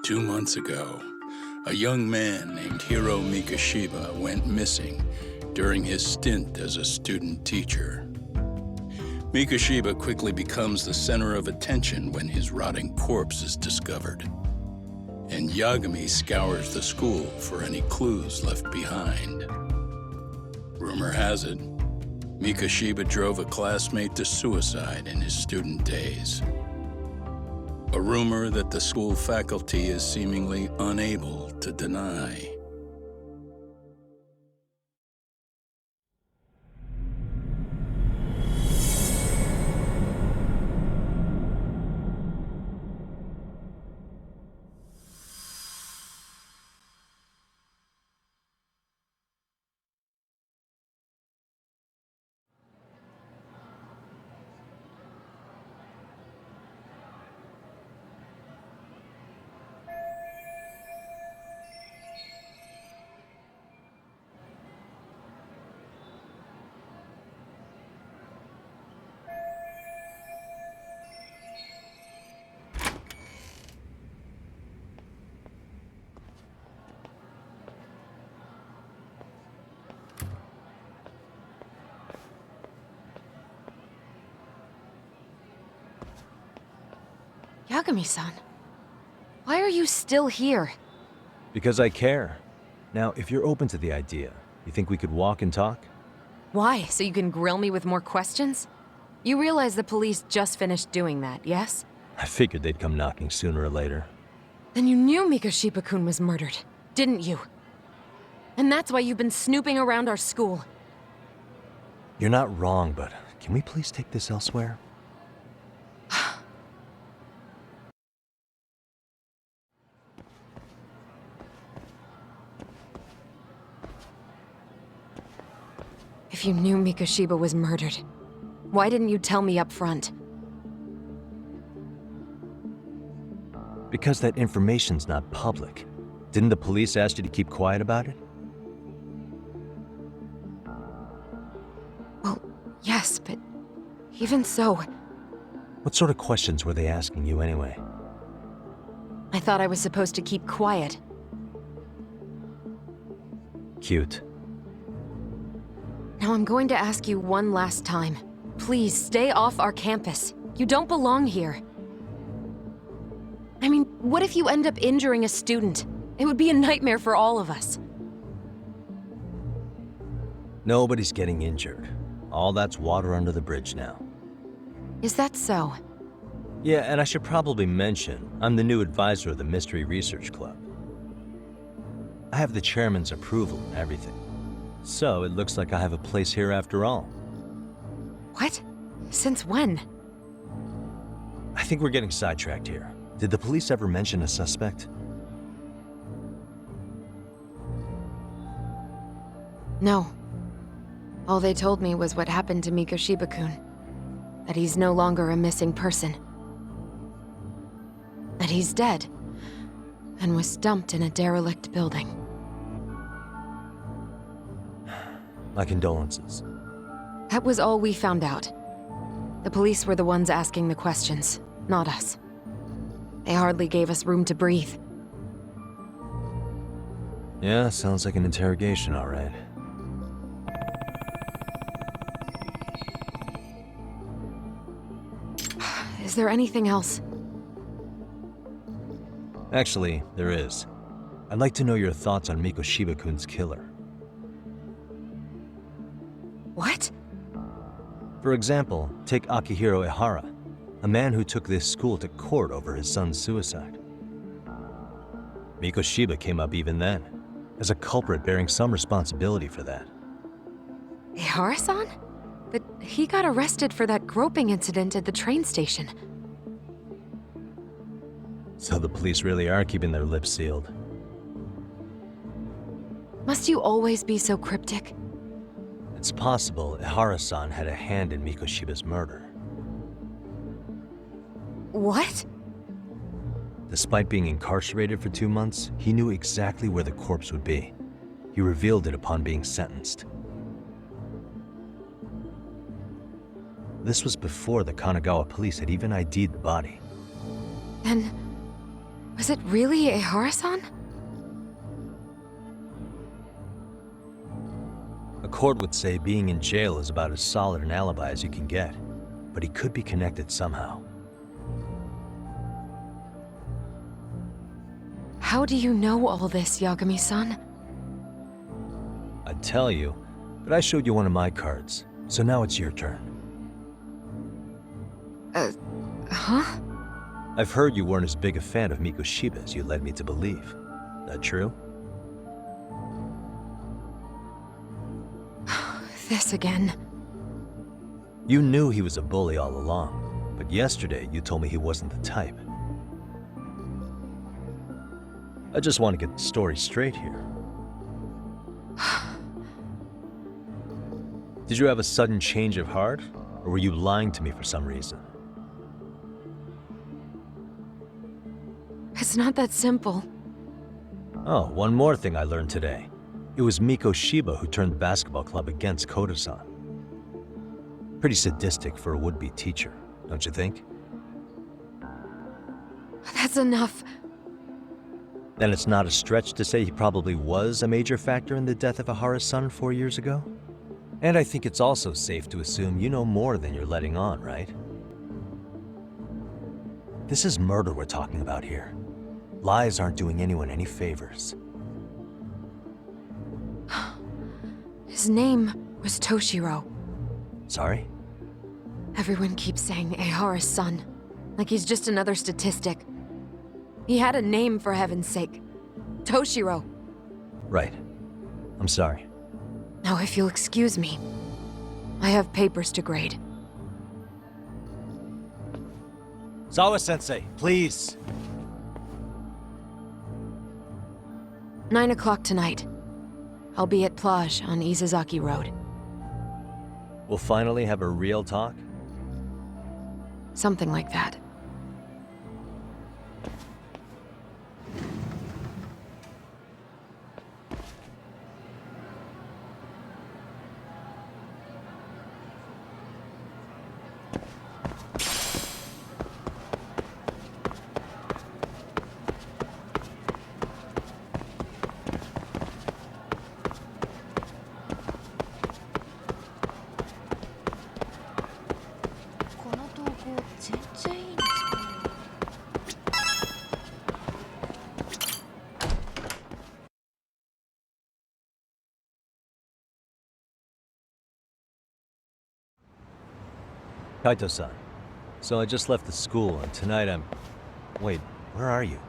2 months ago, a young man named Hiro Mikoshiba went missing during his stint as a student teacher. Mikoshiba quickly becomes the center of attention when his rotting corpse is discovered, and Yagami scours the school for any clues left behind. Rumor has it, Mikoshiba drove a classmate to suicide in his student days. A rumor that the school faculty is seemingly unable to deny. Yagami-san, why are you still here? Because I care. Now, if you're open to the idea, you think we could walk and talk? Why? So you can grill me with more questions? You realize the police just finished doing that, yes? I figured they'd come knocking sooner or later. Then you knew Mikoshiba-kun was murdered, didn't you? And that's why you've been snooping around our school. You're not wrong, but can we please take this elsewhere? If you knew Mikoshiba was murdered, why didn't you tell me up front? Because that information's not public. Didn't the police ask you to keep quiet about it? Well, yes, but even so... What sort of questions were they asking you anyway? I thought I was supposed to keep quiet. Cute. Now I'm going to ask you one last time. Please, stay off our campus. You don't belong here. I mean, what if you end up injuring a student? It would be a nightmare for all of us. Nobody's getting injured. All that's water under the bridge now. Is that so? Yeah, and I should probably mention, I'm the new advisor of the Mystery Research Club. I have the chairman's approval and everything. So it looks like I have a place here after all. What? Since when? I think we're getting sidetracked here. Did the police ever mention a suspect? No. All they told me was what happened to Mikoshiba-kun. That he's no longer a missing person. That he's dead. And was dumped in a derelict building. My condolences. That was all we found out. The police were the ones asking the questions, not us. They hardly gave us room to breathe. Yeah, sounds like an interrogation, all right. Is there anything else? Actually, there is. I'd like to know your thoughts on Mikoshiba-kun's killer. What? For example, take Akihiro Ihara, a man who took this school to court over his son's suicide. Mikoshiba came up even then, as a culprit bearing some responsibility for that. Ihara-san? But he got arrested for that groping incident at the train station. So the police really are keeping their lips sealed. Must you always be so cryptic? It's possible Ihara-san had a hand in Mikoshiba's murder. What? Despite being incarcerated for 2 months, he knew exactly where the corpse would be. He revealed it upon being sentenced. This was before the Kanagawa police had even ID'd the body. Then, Was it really Ehara-san? A court would say being in jail is about as solid an alibi as you can get, but he could be connected somehow. How do you know all this, Yagami-san? I'd tell you, but I showed you one of my cards, so now it's your turn. Huh? I've heard you weren't as big a fan of Mikoshiba as you led me to believe. That true? This again. You knew he was a bully all along, but yesterday you told me he wasn't the type. I just want to get the story straight here. Did you have a sudden change of heart, or were you lying to me for some reason? It's not that simple. Oh, one more thing I learned today. It was Mikoshiba who turned the basketball club against Koda-san. Pretty sadistic for a would-be teacher, don't you think? That's enough. Then it's not a stretch to say he probably was a major factor in the death of Ehara's son 4 years ago? And I think it's also safe to assume you know more than you're letting on, right? This is murder we're talking about here. Lies aren't doing anyone any favors. His name was Toshiro. Sorry? Everyone keeps saying Ehara's son, like he's just another statistic. He had a name, for heaven's sake. Toshiro. Right. I'm sorry. Now, if you'll excuse me, I have papers to grade. Sawa-sensei, please! 9 o'clock tonight. I'll be at Plage on Izazaki Road. We'll finally have a real talk? Something like that. Kaito-san, so I just left the school, and tonight I'm... Wait, where are you?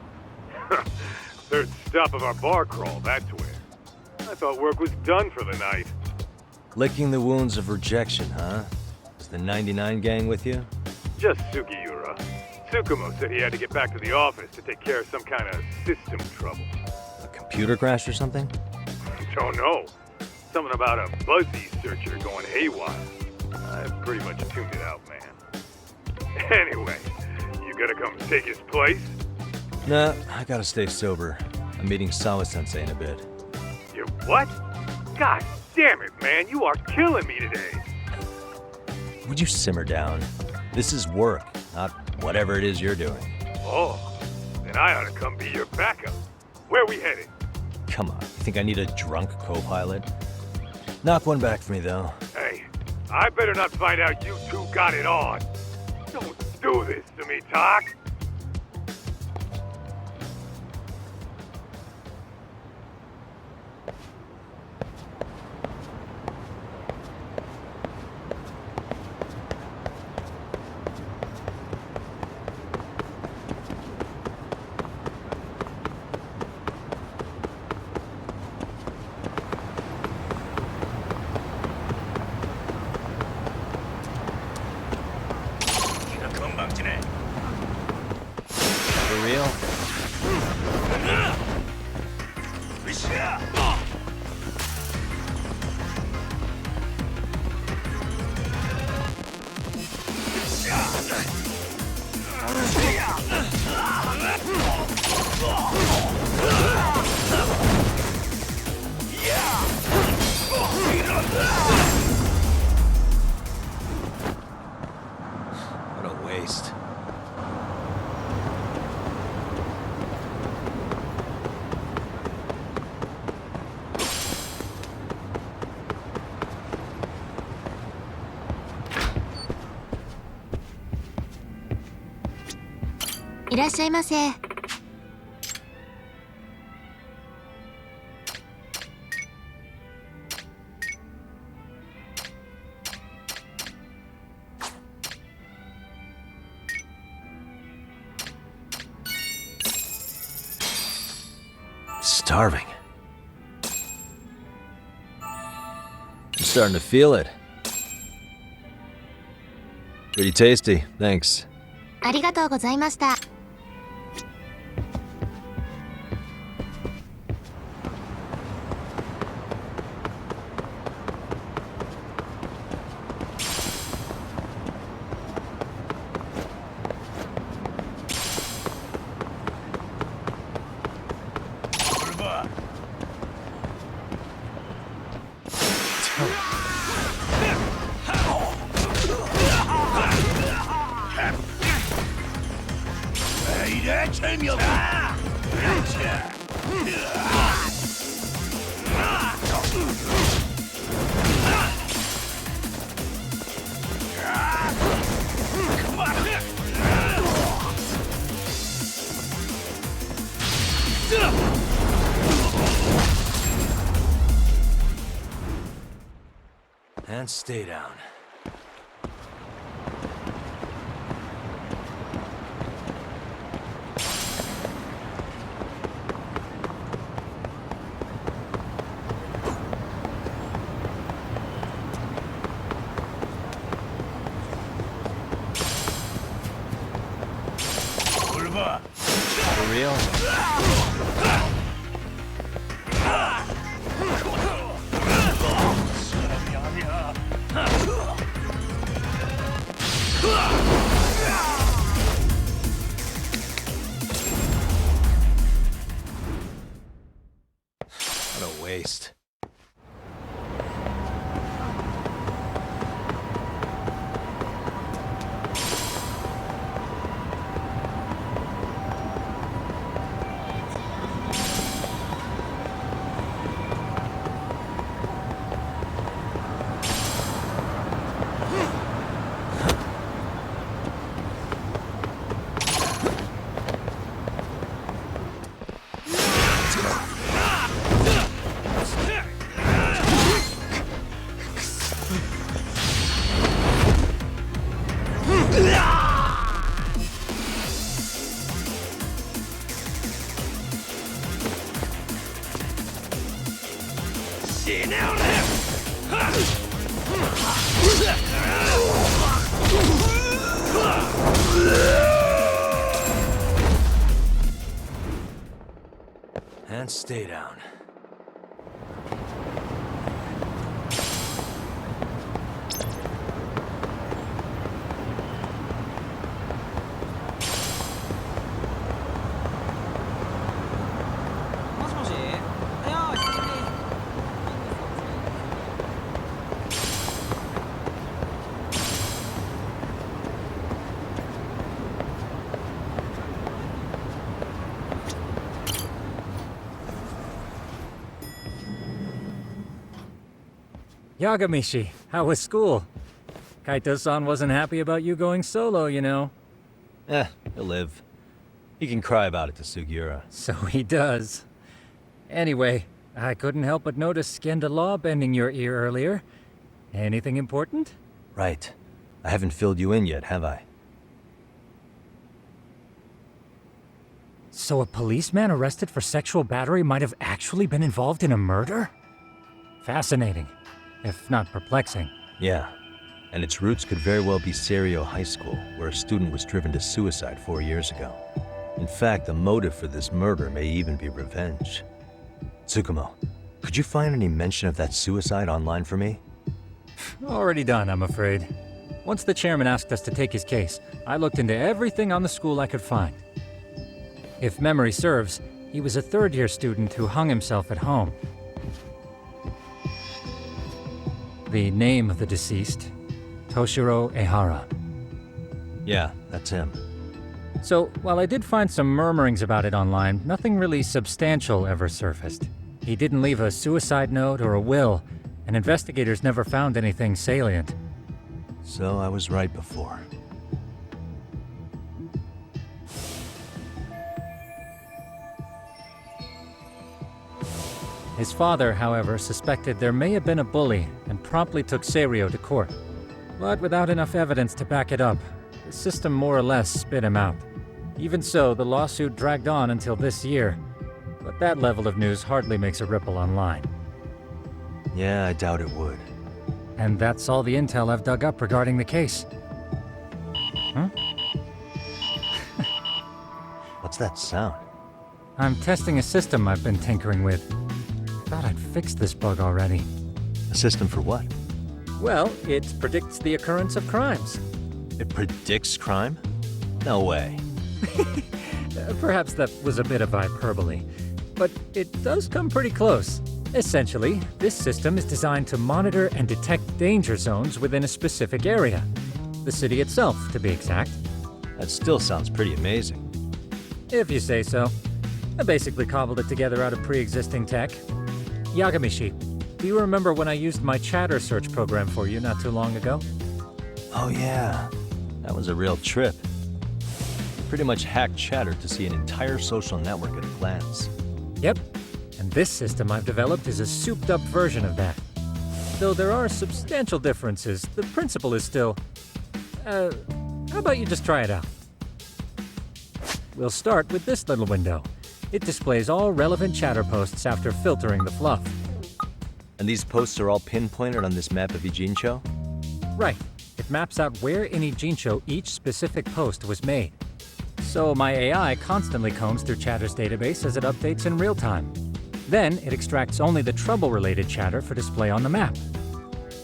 Third stop of our bar crawl, that's where. I thought work was done for the night. Licking the wounds of rejection, huh? Is the 99 gang with you? Just Sugiura. Tsukumo said he had to get back to the office to take care of some kind of system trouble. A computer crash or something? Don't know. Something about a Buzzy searcher going haywire. I've pretty much tuned it out, man. Anyway, you gonna come take his place? Nah, I gotta stay sober. I'm meeting Sawa-sensei in a bit. You what? God damn it, man, you are killing me today. Would you simmer down? This is work, not whatever it is you're doing. Oh, then I ought to come be your backup. Where we headed? Come on, you think I need a drunk co-pilot? Knock one back for me, though. Hey, I better not find out you two got it on. Don't do this to me, Tak. いらっしゃいませ。Starving. I'm starting to feel it. Pretty tasty, thanks. ありがとうございました。And stay down. For real? What a waste. And stay down. Yagami-shi, how was school? Kaito-san wasn't happy about you going solo, you know. He'll live. He can cry about it to Sugiura. So he does. Anyway, I couldn't help but notice Skenda Law bending your ear earlier. Anything important? Right. I haven't filled you in yet, have I? So a policeman arrested for sexual battery might have actually been involved in a murder? Fascinating, if not perplexing. Yeah. And its roots could very well be Serio High School, where a student was driven to suicide 4 years ago. In fact, the motive for this murder may even be revenge. Tsukumo, could you find any mention of that suicide online for me? Already done, I'm afraid. Once the chairman asked us to take his case, I looked into everything on the school I could find. If memory serves, he was a third-year student who hung himself at home. The name of the deceased, Toshiro Ehara. Yeah, that's him. So, while I did find some murmurings about it online, nothing really substantial ever surfaced. He didn't leave a suicide note or a will, and investigators never found anything salient. So I was right before. His father, however, suspected there may have been a bully and promptly took Serio to court. But without enough evidence to back it up, the system more or less spit him out. Even so, the lawsuit dragged on until this year. But that level of news hardly makes a ripple online. Yeah, I doubt it would. And that's all the intel I've dug up regarding the case. Huh? What's that sound? I'm testing a system I've been tinkering with. Thought I'd fixed this bug already. A system for what? Well, it predicts the occurrence of crimes. It predicts crime? No way. Perhaps that was a bit of hyperbole, but it does come pretty close. Essentially, this system is designed to monitor and detect danger zones within a specific area. The city itself, to be exact. That still sounds pretty amazing. If you say so. I basically cobbled it together out of pre-existing tech. Yagami, do you remember when I used my chatter search program for you not too long ago? Oh yeah, that was a real trip. Pretty much hacked Chatter to see an entire social network at a glance. Yep, and this system I've developed is a souped-up version of that. Though there are substantial differences, the principle is still... how about you just try it out? We'll start with this little window. It displays all relevant chatter posts after filtering the fluff. And these posts are all pinpointed on this map of Ijincho? Right. It maps out where in Ijincho each specific post was made. So my AI constantly combs through Chatter's database as it updates in real time. Then it extracts only the trouble-related chatter for display on the map.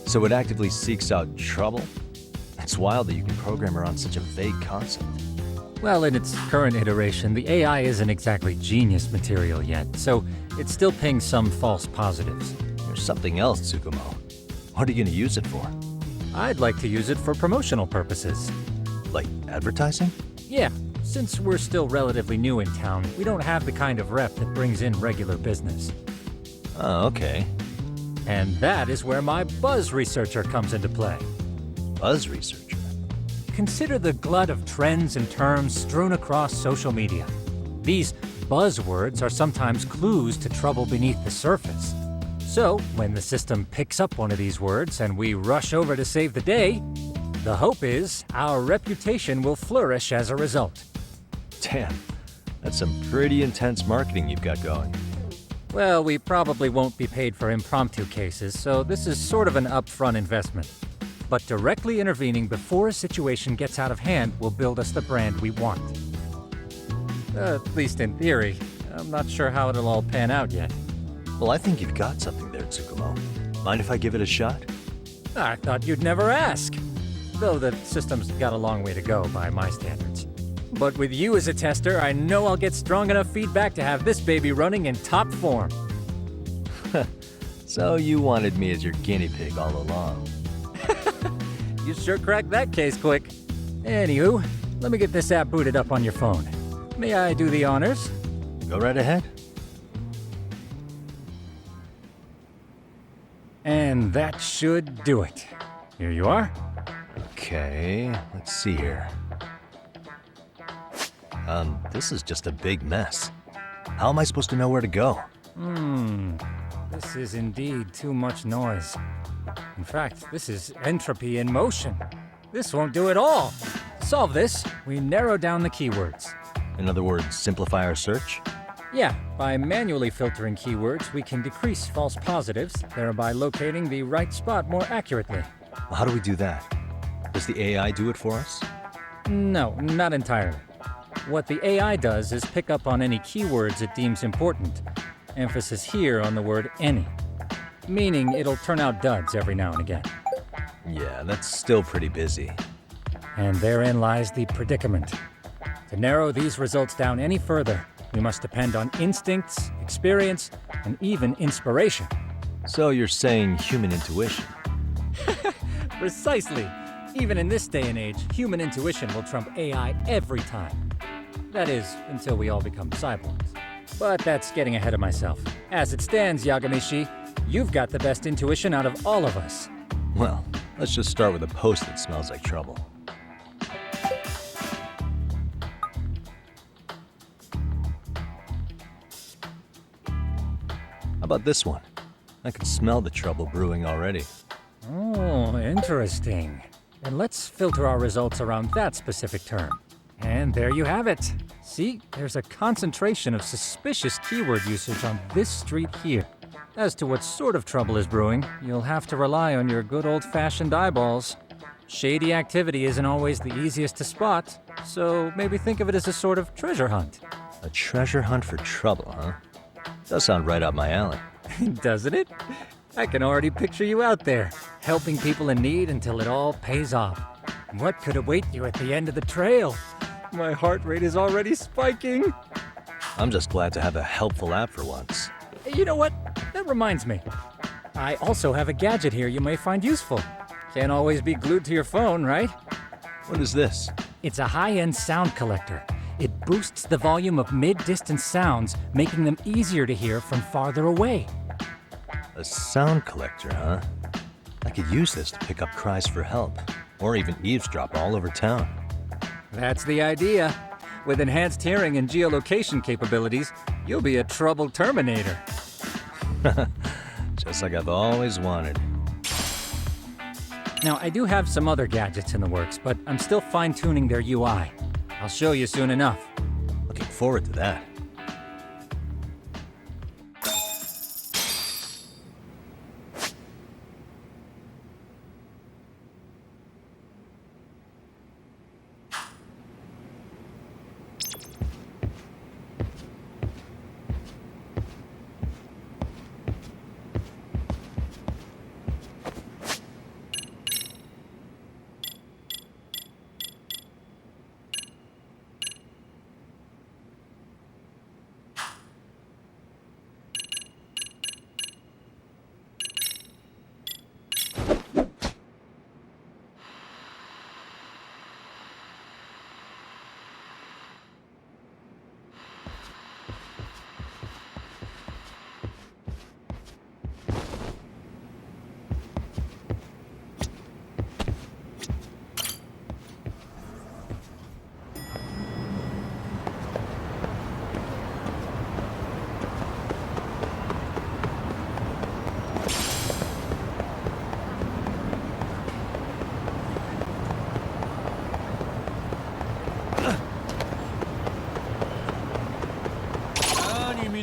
So it actively seeks out trouble? It's wild that you can program around such a vague concept. Well, in its current iteration, the AI isn't exactly genius material yet, so it still pings some false positives. There's something else, Tsukumo. What are you going to use it for? I'd like to use it for promotional purposes. Like advertising? Yeah, since we're still relatively new in town, we don't have the kind of rep that brings in regular business. Oh, okay. And that is where my buzz researcher comes into play. Buzz researcher? Consider the glut of trends and terms strewn across social media. These buzzwords are sometimes clues to trouble beneath the surface. So, when the system picks up one of these words and we rush over to save the day, the hope is our reputation will flourish as a result. Damn, that's some pretty intense marketing you've got going. Well, we probably won't be paid for impromptu cases, so this is sort of an upfront investment. But directly intervening before a situation gets out of hand will build us the brand we want. At least in theory. I'm not sure how it'll all pan out yet. Well, I think you've got something there, Tsukumo. Mind if I give it a shot? I thought you'd never ask. Though the system's got a long way to go by my standards. But with you as a tester, I know I'll get strong enough feedback to have this baby running in top form. So you wanted me as your guinea pig all along. You sure cracked that case quick. Anywho, let me get this app booted up on your phone. May I do the honors? Go right ahead. And that should do it. Here you are. Okay, let's see here. This is just a big mess. How am I supposed to know where to go? This is indeed too much noise. In fact, this is entropy in motion. This won't do it all. To solve this, we narrow down the keywords. In other words, simplify our search? Yeah, by manually filtering keywords, we can decrease false positives, thereby locating the right spot more accurately. Well, how do we do that? Does the AI do it for us? No, not entirely. What the AI does is pick up on any keywords it deems important. Emphasis here on the word any. Meaning it'll turn out duds every now and again. Yeah, that's still pretty busy. And therein lies the predicament. To narrow these results down any further, we must depend on instincts, experience, and even inspiration. So you're saying human intuition? Precisely. Even in this day and age, human intuition will trump AI every time. That is, until we all become cyborgs. But that's getting ahead of myself. As it stands, Yagami, you've got the best intuition out of all of us. Well, let's just start with a post that smells like trouble. about this one? I can smell the trouble brewing already. Oh, interesting. And let's filter our results around that specific term. And there you have it. See, there's a concentration of suspicious keyword usage on this street here. As to what sort of trouble is brewing, you'll have to rely on your good old-fashioned eyeballs. Shady activity isn't always the easiest to spot, so maybe think of it as a sort of treasure hunt. A treasure hunt for trouble, huh? Does sound right up my alley. Doesn't it? I can already picture you out there, helping people in need until it all pays off. What could await you at the end of the trail? My heart rate is already spiking. I'm just glad to have a helpful app for once. You know what? That reminds me. I also have a gadget here you may find useful. Can't always be glued to your phone, right? What is this? It's a high-end sound collector. It boosts the volume of mid-distance sounds, making them easier to hear from farther away. A sound collector, huh? I could use this to pick up cries for help, or even eavesdrop all over town. That's the idea. With enhanced hearing and geolocation capabilities, you'll be a trouble terminator. Just like I've always wanted. Now, I do have some other gadgets in the works, but I'm still fine-tuning their UI. I'll show you soon enough. Looking forward to that.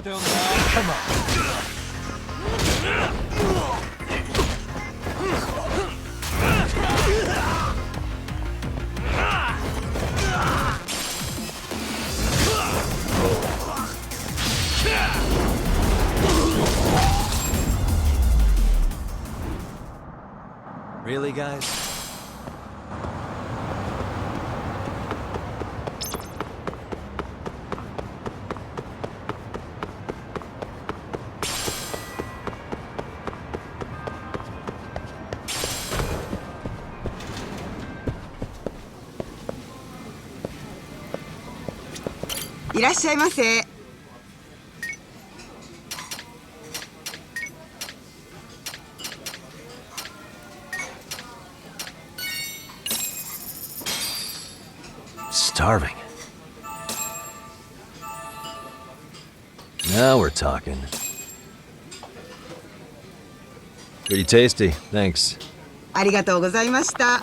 Come on. Really, guys?いらっしゃいませ。Starving. Now we're talking. Pretty tasty, thanks. ありがとうございました。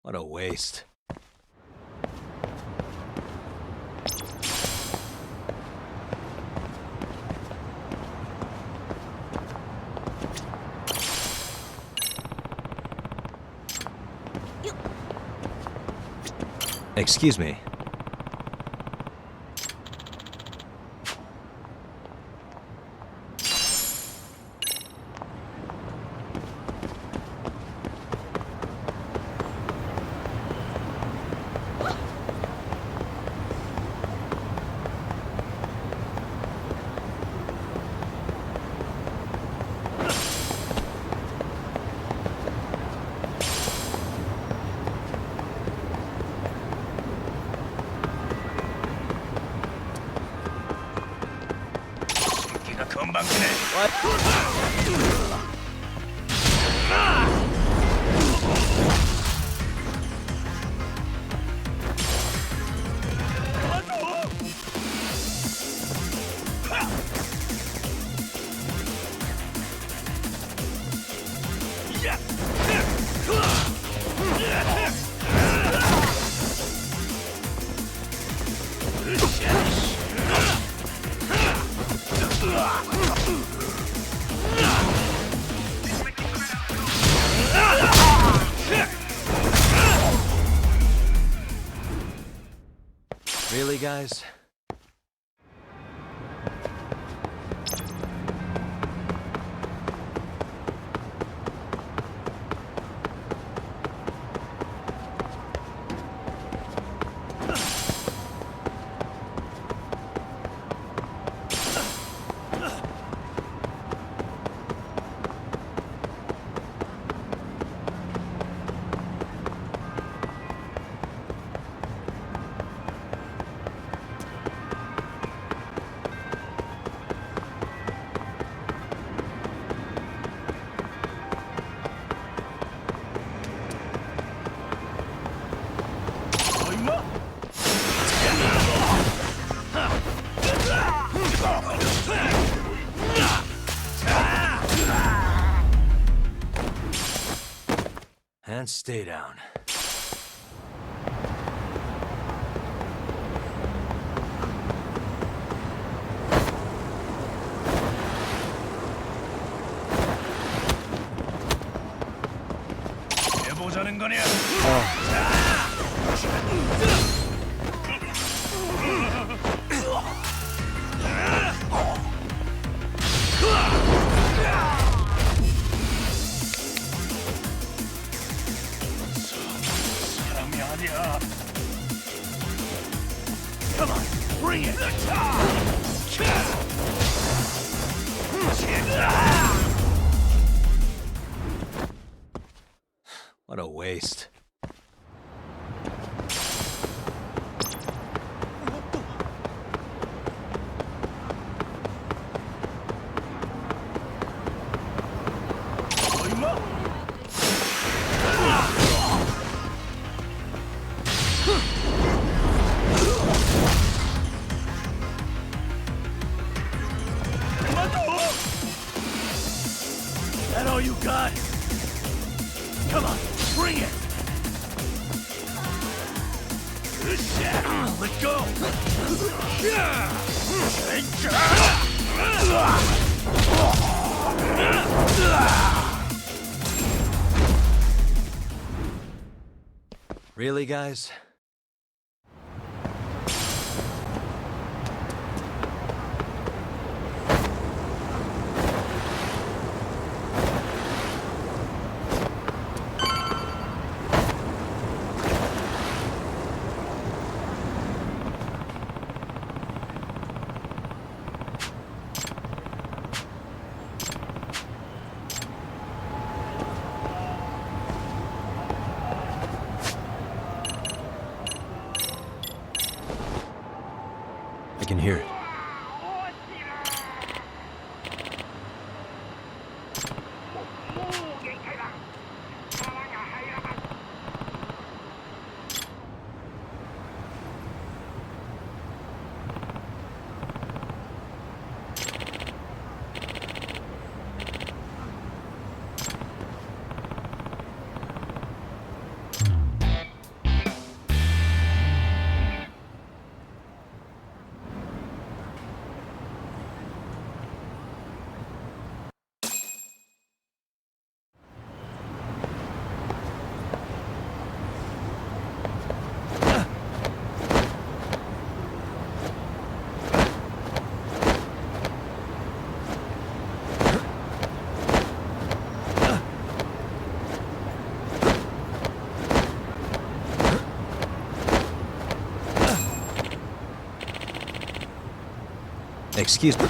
What a waste. Excuse me. Really, guys? And stay down. Come on, bring it! What a waste. That all you got? Come on, bring it! Let go! Really, guys? I can hear it. Excuse me.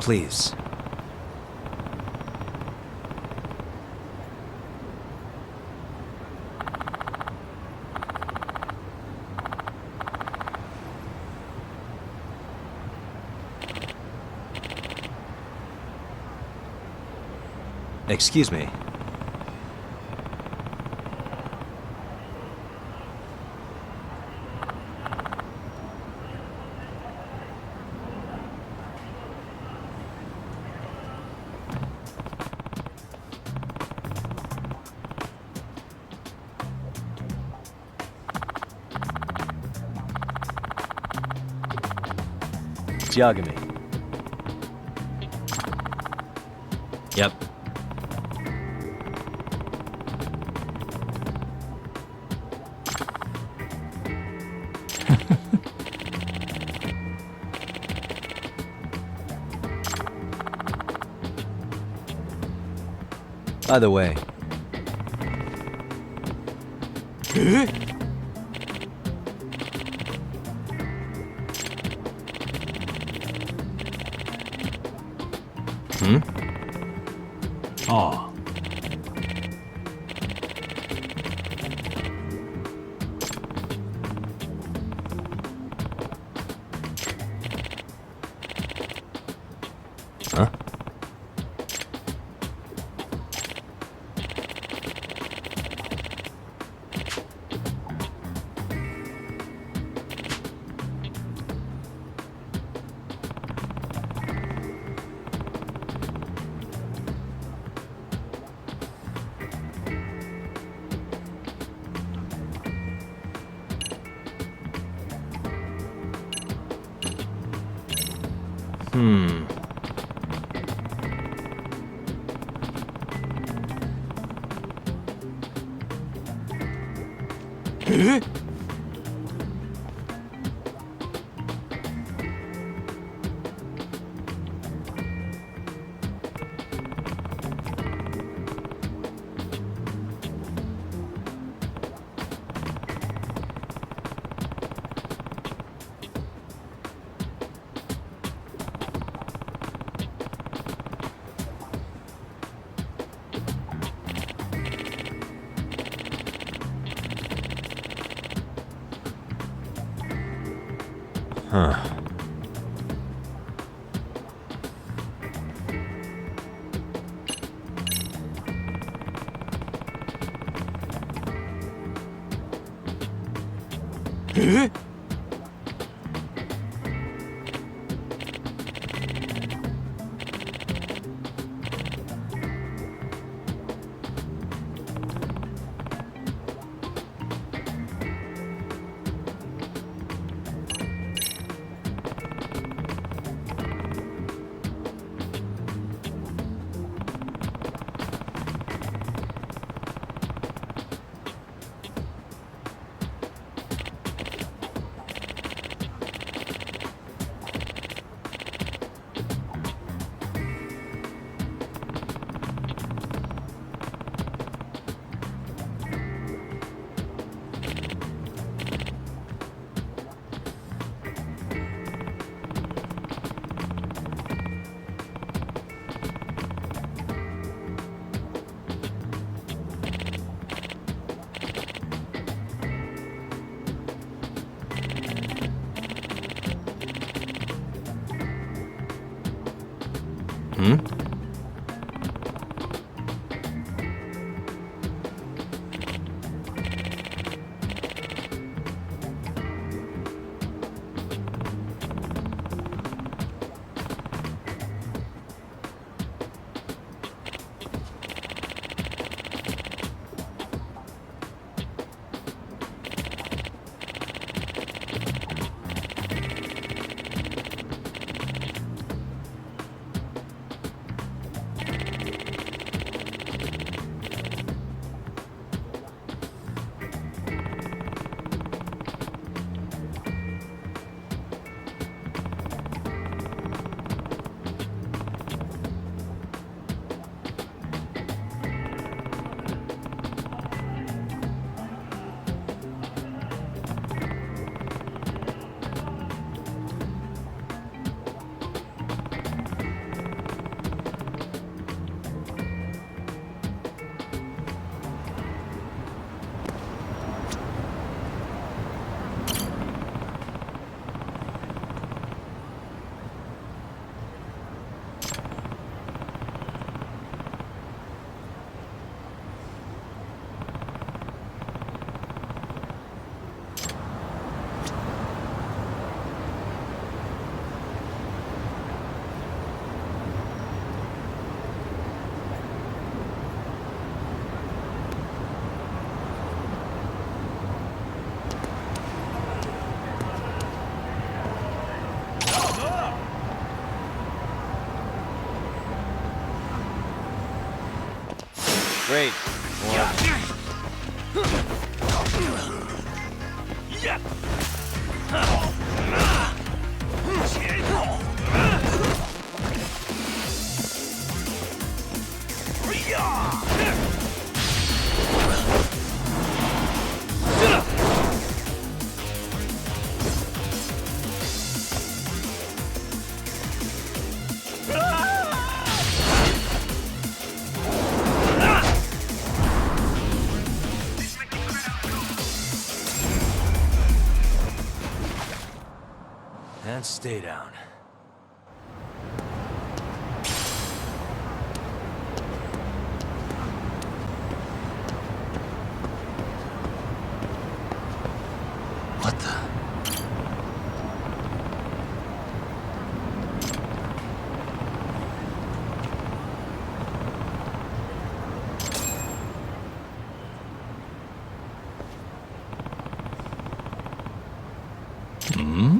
Please. Excuse me. It's Yagami. Yep. By the way. Oh. Huh? Huh. Great. And stay down. What the? Hmm?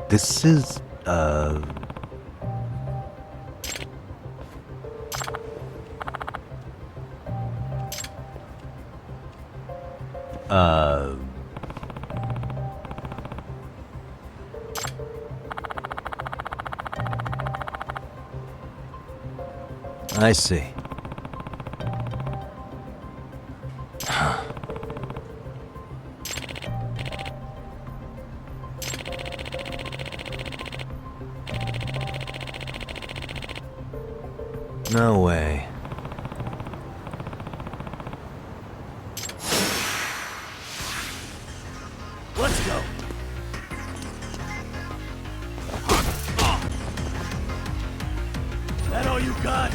This is, I see. No way. Let's go. That all you got?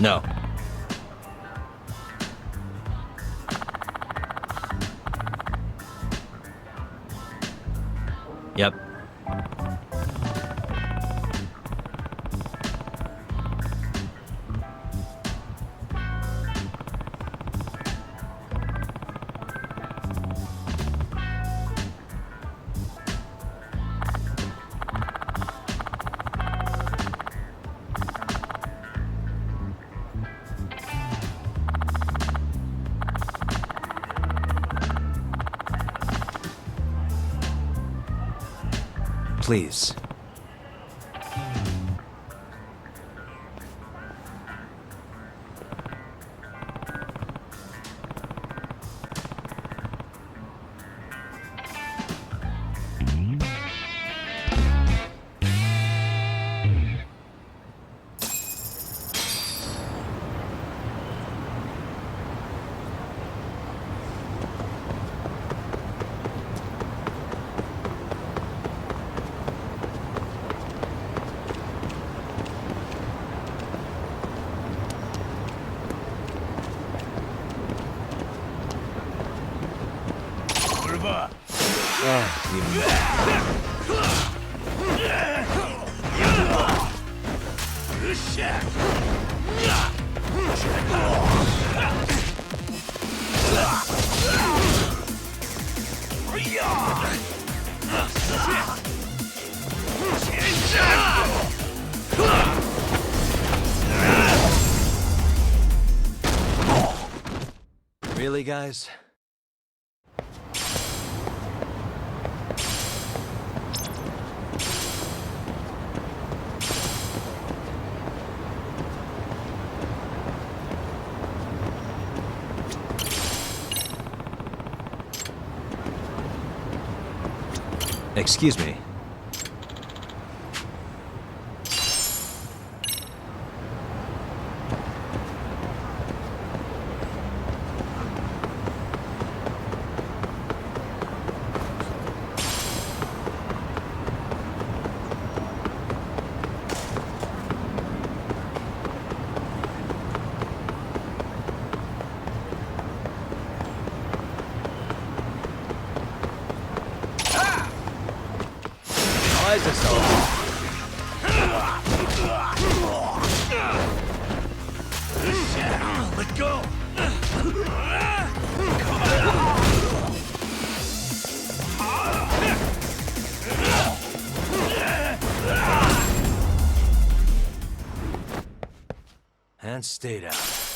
No. Yep. Please. You mad? Really, guys? Excuse me. Why is this all? Let go! And stay down.